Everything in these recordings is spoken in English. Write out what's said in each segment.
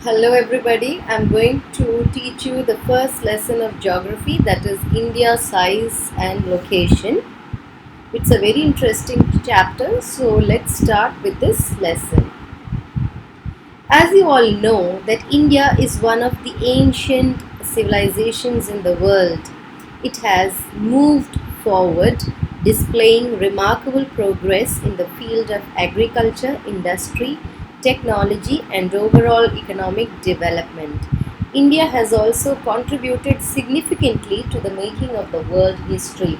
Hello everybody, I'm going to teach you the first lesson of geography, that is India size and location. It's a very interesting chapter, so let's start with this lesson. As you all know that India is one of the ancient civilizations in the world. It has moved forward, displaying remarkable progress in the field of agriculture, industry, technology and overall economic development. India has also contributed significantly to the making of the world history.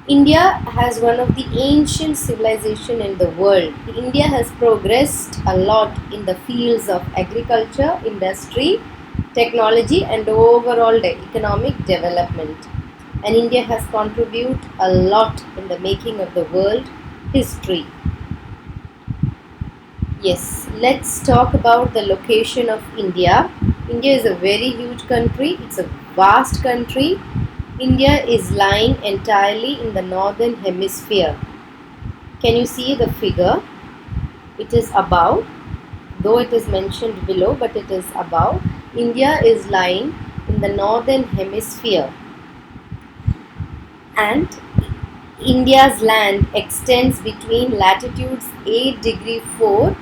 India has one of the ancient civilization in the world. India has progressed a lot in the fields of agriculture, industry, technology and overall economic development. And India has contributed a lot in the making of the world history. Yes, let's talk about the location of India. India is a very huge country. It's a vast country. India is lying entirely in the northern hemisphere. Can you see the figure? It is above, though it is mentioned below, but it is above. India is lying in the northern hemisphere, and India's land extends between latitudes 8 degree 4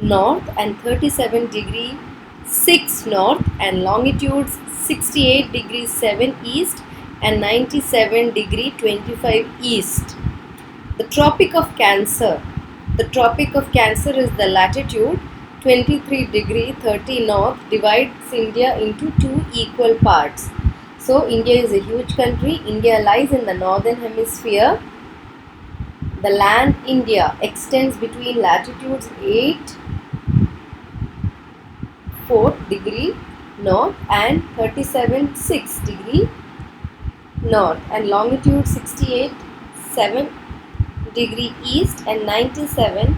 north and 37 degree 6 north and longitudes 68 degree 7 east and 97 degree 25 east. The Tropic of Cancer. The Tropic of Cancer is the latitude 23 degree 30 north, divides India into two equal parts. So India is a huge country. India lies in the northern hemisphere. The land India extends between latitudes 8 4 degree north and 37 6 degree north and longitude 68 7 degree east and 97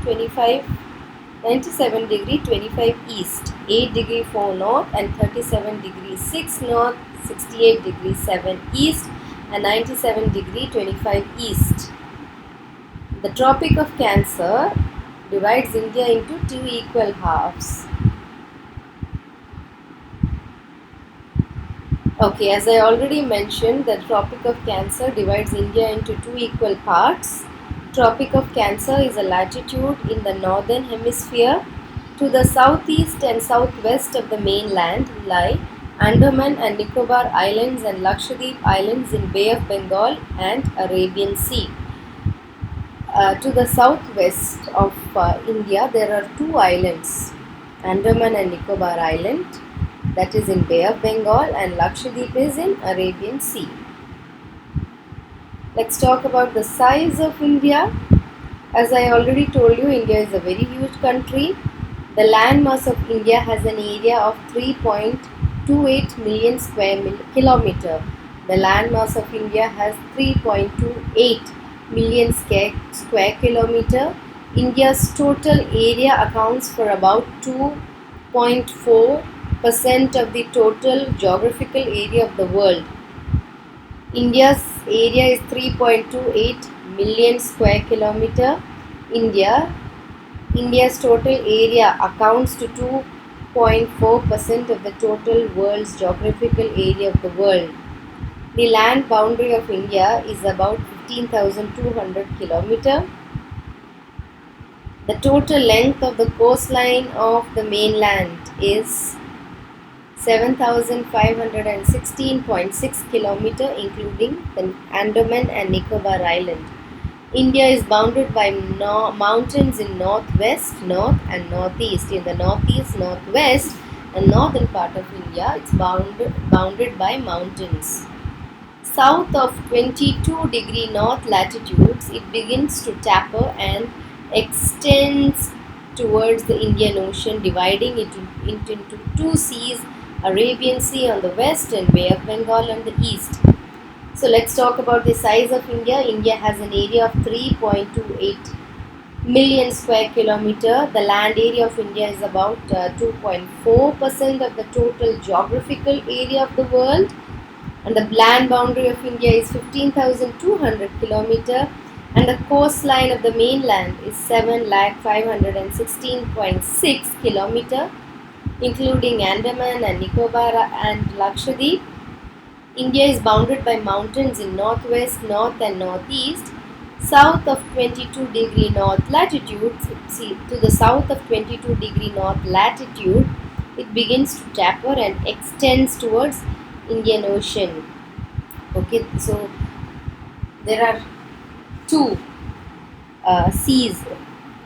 degree 25 east, 8 degree 4 north and 37 degree 6 north, 68 degree 7 east and 97 degree 25 east. The Tropic of Cancer divides India into two equal halves. Okay, as I already mentioned, the Tropic of Cancer divides India into two equal parts. Tropic of Cancer is a latitude in the northern hemisphere. To the southeast and southwest of the mainland lie Andaman and Nicobar Islands and Lakshadweep Islands in Bay of Bengal and Arabian Sea. To the southwest of India, there are two islands, Andaman and Nicobar Island, that is in Bay of Bengal, and Lakshadweep is in Arabian Sea. Let's talk about the size of India. As I already told you, India is a very huge country. The landmass of India has an area of 3.28 million square kilometer. The landmass of India has 3.28 million square kilometer. India's total area accounts for about 2.4% of the total geographical area of the world. India's area is 3.28 million square kilometer. India's total area accounts to 2.4% of the total world's geographical area of the world. The land boundary of India is about 15,200 kilometer. The total length of the coastline of the mainland is 7,516.6 kilometer, including the Andaman and Nicobar Island. India is bounded by mountains in northwest, north and northeast. In the northeast, northwest and northern part of India, it's bounded by mountains. South of 22 degree north latitudes, it begins to taper and extends towards the Indian Ocean, dividing it into two seas, Arabian Sea on the west and Bay of Bengal on the east. So let's talk about the size of India. India has an area of 3.28 million square kilometer. The land area of India is about 2.4% of the total geographical area of the world. And the land boundary of India is 15,200 kilometer. And the coastline of the mainland is 7,516.6 kilometer. including Andaman and Nicobar and Lakshadweep. India is bounded by mountains in northwest, north, and northeast. South of 22° north latitude, see, to the south of 22° north latitude, it begins to taper and extends towards Indian Ocean. Okay, so there are two seas.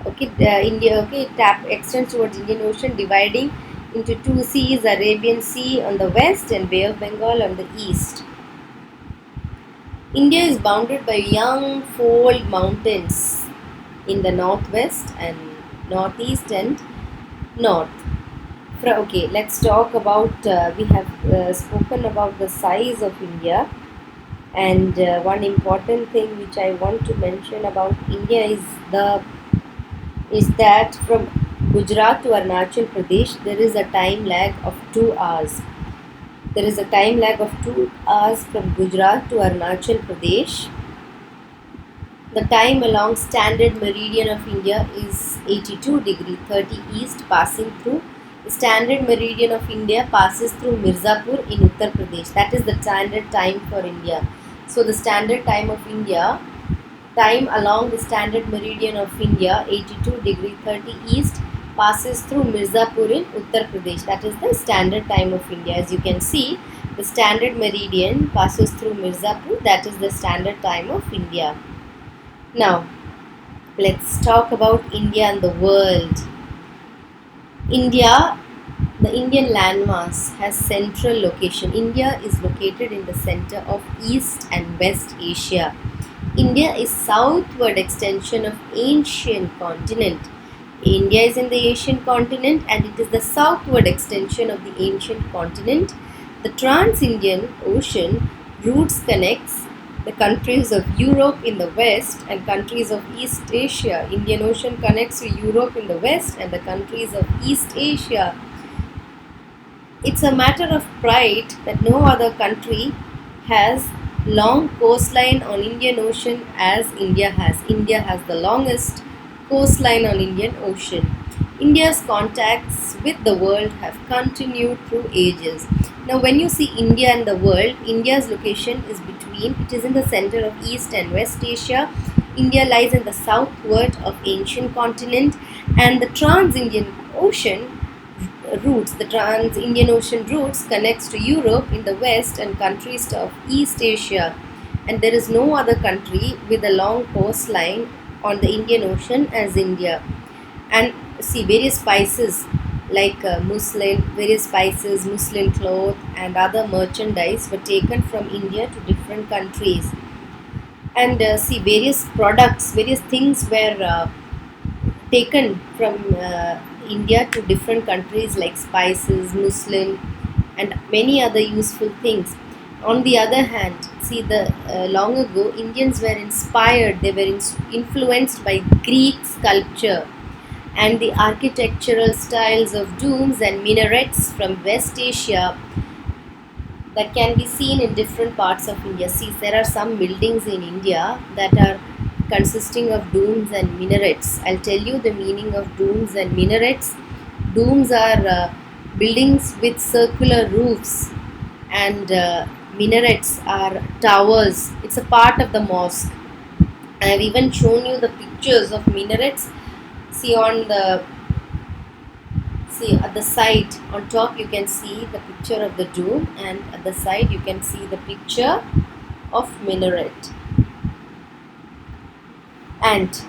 Okay, India. Okay, tap extends towards Indian Ocean, dividing into two seas: Arabian Sea on the west and Bay of Bengal on the east. India is bounded by young fold mountains in the northwest and northeast and north. Okay, let's talk about. We have spoken about the size of India, and one important thing which I want to mention about India is that from Gujarat to Arunachal Pradesh there is a time lag of 2 hours. There is a time lag of 2 hours from Gujarat to Arunachal Pradesh. The time along standard meridian of India is 82° 30 east, passing through the standard meridian of India passes through Mirzapur in Uttar Pradesh. That is the standard time for India. So the standard time of India, time along the standard meridian of India, 82° 30 east, passes through Mirzapur in Uttar Pradesh. That is the standard time of India. As you can see, the standard meridian passes through Mirzapur. That is the standard time of India. Now, let's talk about India and the world. India, the Indian landmass has central location. India is located in the center of East and West Asia. India is southward extension of ancient continent. India is in the Asian continent and it is the southward extension of the ancient continent. The Trans-Indian Ocean routes connects the countries of Europe in the west and countries of East Asia. Indian Ocean connects to Europe in the west and the countries of East Asia. It's a matter of pride that no other country has long coastline on Indian Ocean as India has. India has the longest coastline on Indian Ocean. India's contacts with the world have continued through ages. Now when you see India and the world, India's location is between, it is in the center of East and West Asia. India lies in the southward of ancient continent and the Trans-Indian Ocean routes, the Trans-Indian Ocean routes connects to Europe in the west and countries of East Asia. And there is no other country with a long coastline on the Indian Ocean as India. And see, various spices like various spices, muslin cloth and other merchandise were taken from India to different countries. And see, various products, various things were taken from India to different countries like spices, muslin, and many other useful things. On the other hand, see the long ago Indians were inspired, they were influenced by Greek sculpture and the architectural styles of domes and minarets from West Asia that can be seen in different parts of India. See, there are some buildings in India that are consisting of domes and minarets. I'll tell you the meaning of domes and minarets. Domes are buildings with circular roofs, and minarets are towers. It's a part of the mosque. I have even shown you the pictures of minarets. See at the side, on top you can see the picture of the dome, and at the side you can see the picture of minaret. And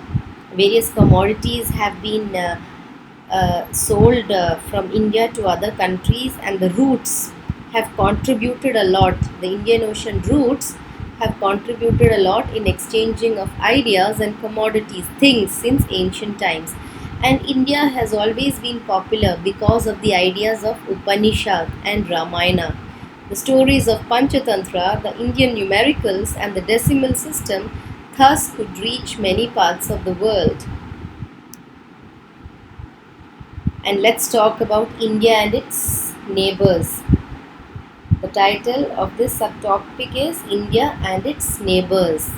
various commodities have been sold from India to other countries, and the routes have contributed a lot. The Indian Ocean routes have contributed a lot in exchanging of ideas and commodities, things since ancient times. And India has always been popular because of the ideas of Upanishad and Ramayana. The stories of Panchatantra, the Indian numericals, and the decimal system thus could reach many parts of the world. And let's talk about India and its neighbors. The title of this subtopic is India and its neighbors.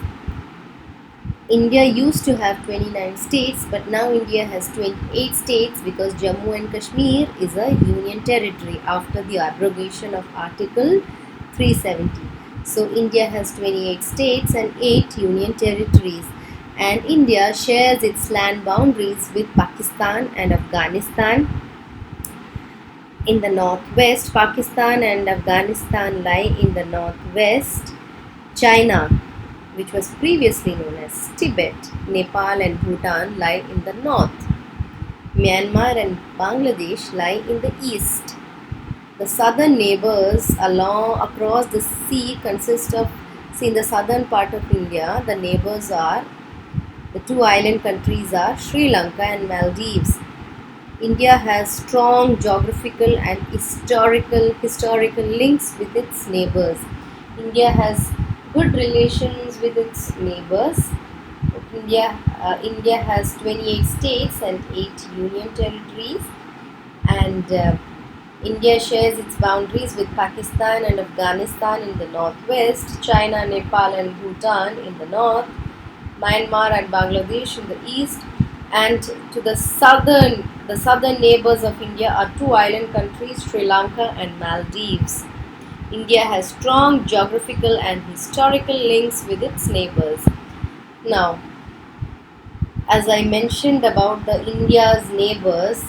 India used to have 29 states, but now India has 28 states because Jammu and Kashmir is a union territory after the abrogation of Article 370. So India has 28 states and 8 union territories, and India shares its land boundaries with Pakistan and Afghanistan. In the northwest, Pakistan and Afghanistan lie in the northwest. China, which was previously known as Tibet, Nepal and Bhutan lie in the north. Myanmar and Bangladesh lie in the east. The southern neighbors across the sea consist of, see, in the southern part of India, the neighbors are, the two island countries are Sri Lanka and Maldives. India has strong geographical and historical links with its neighbors. India has good relations with its neighbors. India has 28 states and 8 union territories, and India shares its boundaries with Pakistan and Afghanistan in the northwest, China, Nepal and Bhutan in the north, Myanmar and Bangladesh in the east, and to the southern neighbors of India are two island countries, Sri Lanka and Maldives. India has strong geographical and historical links with its neighbors. Now, as I mentioned about the India's neighbors,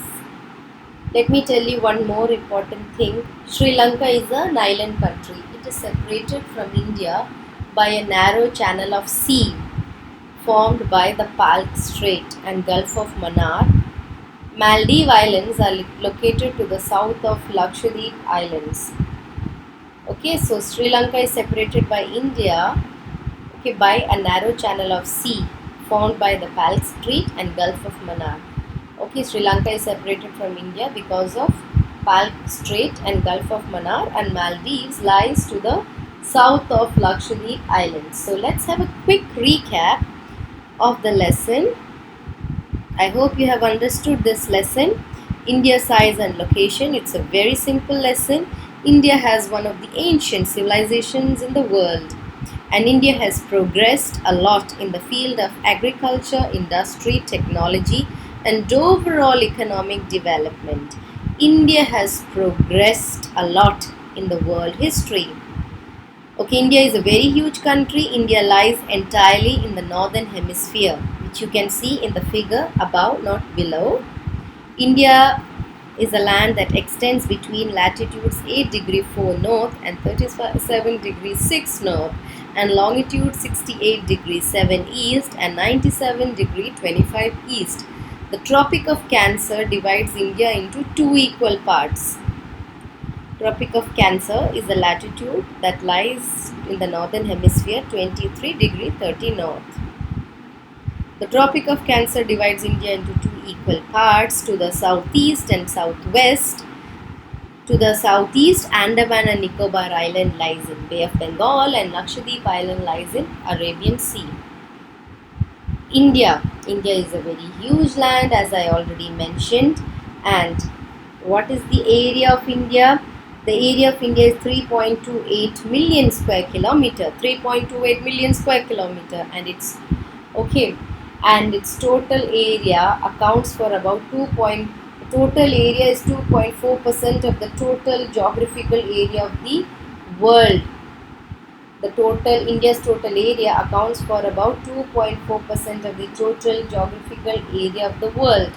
let me tell you one more important thing. Sri Lanka is an island country. It is separated from India by a narrow channel of sea formed by the Palk Strait and Gulf of Mannar. Maldives Islands are located to the south of Lakshadweep Islands. Okay, so Sri Lanka is separated by India, okay, by a narrow channel of sea formed by the Palk Strait and Gulf of Mannar. Okay, Sri Lanka is separated from India because of Palk Strait and Gulf of Mannar, and Maldives lies to the south of Lakshadweep Islands. So let's have a quick recap of the lesson. I hope you have understood this lesson. India size and location. It's a very simple lesson. India has one of the ancient civilizations in the world, and India has progressed a lot in the field of agriculture, industry, technology, and overall economic development. India has progressed a lot in the world history. Okay, India is a very huge country. India lies entirely in the northern hemisphere, which you can see in the figure above, not below. India is a land that extends between latitudes 8 degree 4 north and 37 degree 6 north, and longitude 68 degree 7 east and 97 degree 25 east. The Tropic of Cancer divides India into two equal parts. Tropic of Cancer is a latitude that lies in the northern hemisphere 23 degree 30 north. The Tropic of Cancer divides India into two equal parts. To the southeast and southwest. To the southeast, Andaman and Nicobar Island lies in Bay of Bengal, and Lakshadweep Island lies in Arabian Sea. India is a very huge land, as I already mentioned. And what is the area of India? The area of India is 3.28 million square kilometer. 3.28 million square kilometer, and it's okay. And its total area accounts for about total area is 2.4% of the total geographical area of the world. India's total area accounts for about 2.4% of the total geographical area of the world.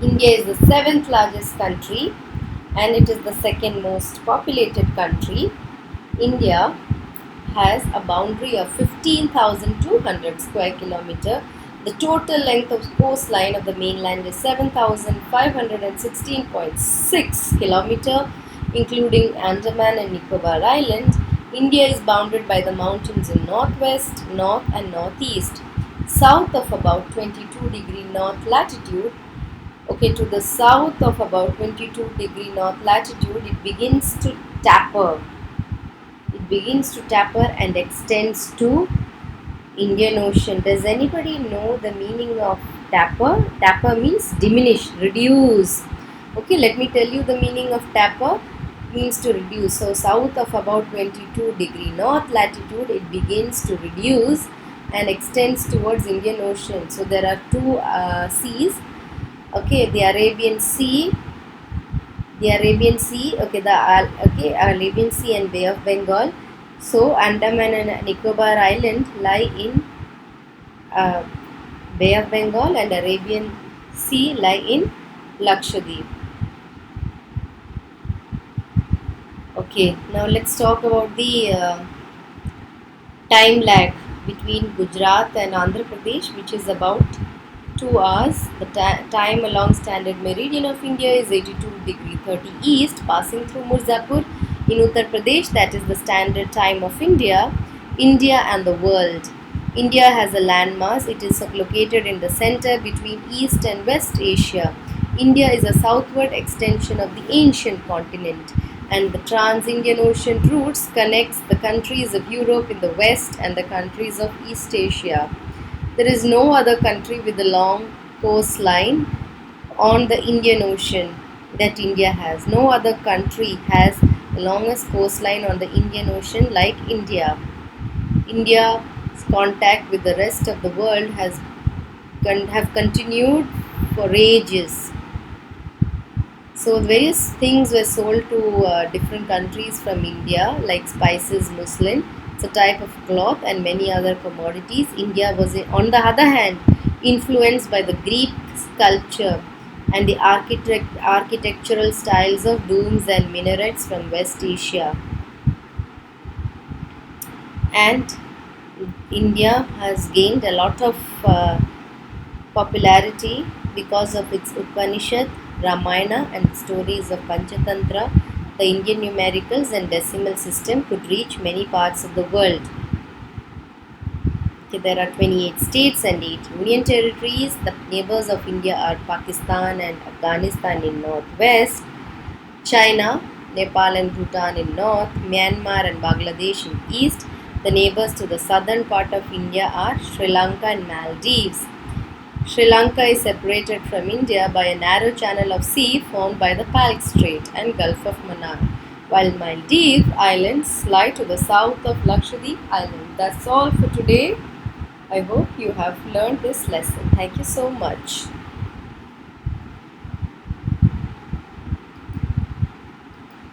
India is the 7th largest country, and it is the second most populated country. India has a boundary of 15,200 square kilometer. The total length of coastline of the mainland is 7,516.6 kilometer, including Andaman and Nicobar Island. India is bounded by the mountains in northwest, north and northeast. South of about 22 degree north latitude, okay, to the south of about 22 degree north latitude, it begins to taper. And extends to Indian Ocean. Does anybody know the meaning of taper? Taper means diminish, reduce. Okay, let me tell you the meaning of taper. It means to reduce. So south of about 22 degree north latitude, it begins to reduce, and extends towards Indian Ocean. So there are two seas. Okay, okay, Arabian Sea and Bay of Bengal. So Andaman and Nicobar Island lie in uh, Bay of Bengal, and Arabian Sea lie in Lakshadweep. Okay, now let's talk about the time lag between Gujarat and Andhra Pradesh, which is about 2 hours. The time along standard meridian of India is 82 degree 30 east, passing through Mirzapur in Uttar Pradesh. That is the standard time of India. India and the world. India has a landmass. It is located in the center between East and West Asia. India is a southward extension of the ancient continent, and the trans-Indian Ocean routes connects the countries of Europe in the west and the countries of East Asia. There is no other country with a long coastline on the Indian Ocean that India has. No other country has the longest coastline on the Indian Ocean like India. India's contact with the rest of the world have continued for ages. So various things were sold to different countries from India, like spices, muslin, it's a type of cloth, and many other commodities. India was, on the other hand, influenced by the Greek sculpture and the architectural styles of domes and minarets from West Asia. And India has gained a lot of popularity because of its Upanishad, Ramayana, and the stories of Panchatantra. The Indian numericals and decimal system could reach many parts of the world. Okay, there are 28 states and 8 union territories. The neighbors of India are Pakistan and Afghanistan in northwest, China, Nepal and Bhutan in north, Myanmar and Bangladesh in east. The neighbors to the southern part of India are Sri Lanka and Maldives. Sri Lanka is separated from India by a narrow channel of sea formed by the Palk Strait and Gulf of Mannar, while Maldives Islands lie to the south of Lakshadweep Island. That's all for today. I hope you have learned this lesson. Thank you so much.